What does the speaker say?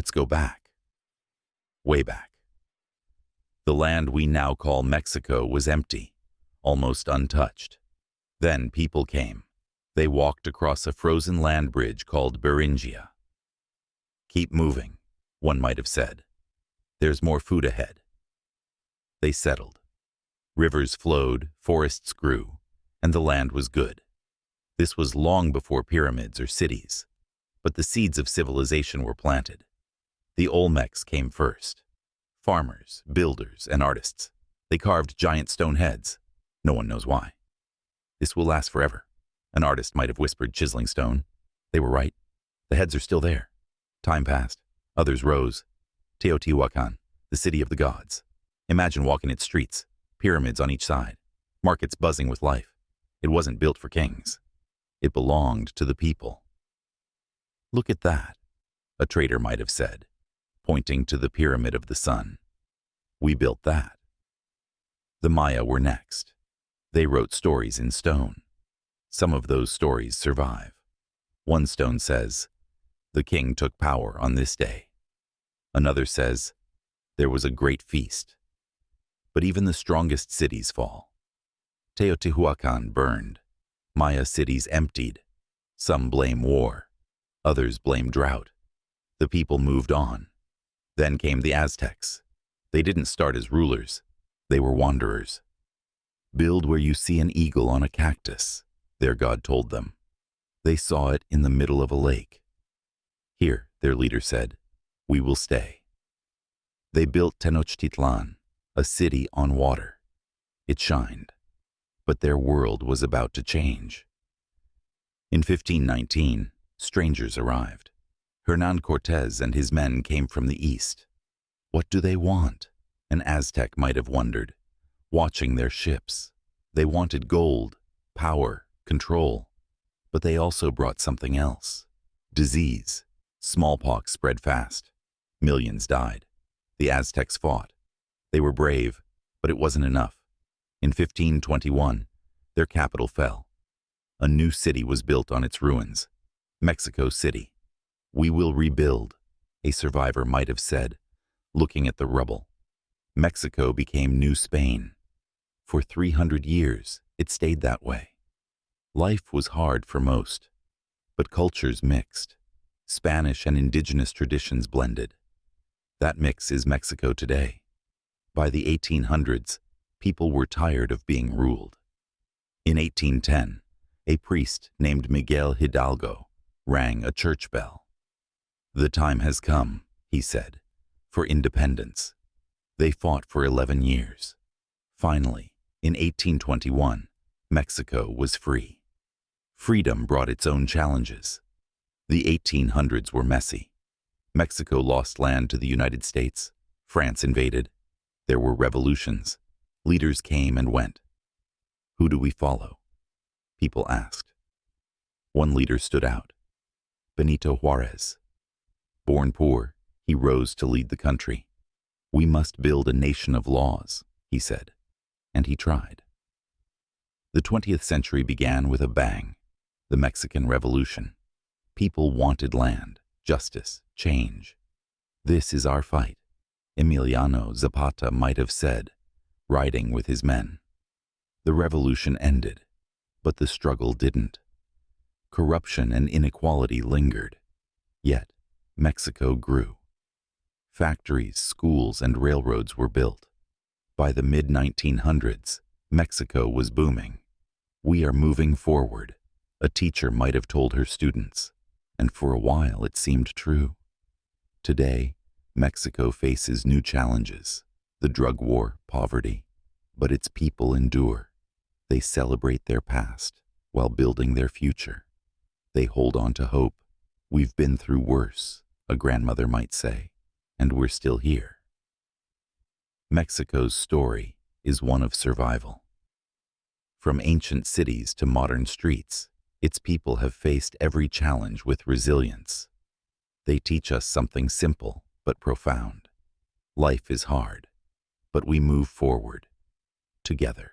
Let's go back. Way back. The land we now call Mexico was empty, almost untouched. Then people came. They walked across a frozen land bridge called Beringia. Keep moving, one might have said. There's more food ahead. They settled. Rivers flowed, forests grew, and the land was good. This was long before pyramids or cities, but the seeds of civilization were planted. The Olmecs came first. Farmers, builders, and artists. They carved giant stone heads. No one knows why. This will last forever. An artist might have whispered, chiseling stone. They were right. The heads are still there. Time passed. Others rose. Teotihuacan, the city of the gods. Imagine walking its streets, pyramids on each side, markets buzzing with life. It wasn't built for kings. It belonged to the people. Look at that, a trader might have said, pointing to the pyramid of the sun. We built that. The Maya were next. They wrote stories in stone. Some of those stories survive. One stone says, "The king took power on this day." Another says, "There was a great feast." But even the strongest cities fall. Teotihuacan burned. Maya cities emptied. Some blame war. Others blame drought. The people moved on. Then came the Aztecs. They didn't start as rulers. They were wanderers. Build where you see an eagle on a cactus, their god told them. They saw it in the middle of a lake. Here, their leader said, we will stay. They built Tenochtitlan, a city on water. It shined, but their world was about to change. In 1519, strangers arrived. Hernán Cortés and his men came from the east. What do they want? An Aztec might have wondered, watching their ships. They wanted gold, power, control, but they also brought something else. Disease. Smallpox spread fast. Millions died. The Aztecs fought. They were brave, but it wasn't enough. In 1521, their capital fell. A new city was built on its ruins, Mexico City. We will rebuild, a survivor might have said, looking at the rubble. Mexico became New Spain. For 300 years, it stayed that way. Life was hard for most, but cultures mixed. Spanish and indigenous traditions blended. That mix is Mexico today. By the 1800s, people were tired of being ruled. In 1810, a priest named Miguel Hidalgo rang a church bell. The time has come, he said, for independence. They fought for 11 years. Finally, in 1821, Mexico was free. Freedom brought its own challenges. The 1800s were messy. Mexico lost land to the United States. France invaded. There were revolutions. Leaders came and went. Who do we follow? People asked. One leader stood out. Benito Juárez. Born poor, he rose to lead the country. We must build a nation of laws, he said, and he tried. The 20th century began with a bang, the Mexican Revolution. People wanted land, justice, change. This is our fight, Emiliano Zapata might have said, riding with his men. The revolution ended, but the struggle didn't. Corruption and inequality lingered, yet Mexico grew. Factories, schools, and railroads were built. By the mid-1900s, Mexico was booming. We are moving forward, a teacher might have told her students, and for a while it seemed true. Today, Mexico faces new challenges, the drug war, poverty, but its people endure. They celebrate their past while building their future. They hold on to hope. We've been through worse, a grandmother might say, and we're still here. Mexico's story is one of survival. From ancient cities to modern streets, its people have faced every challenge with resilience. They teach us something simple but profound. Life is hard, but we move forward, together.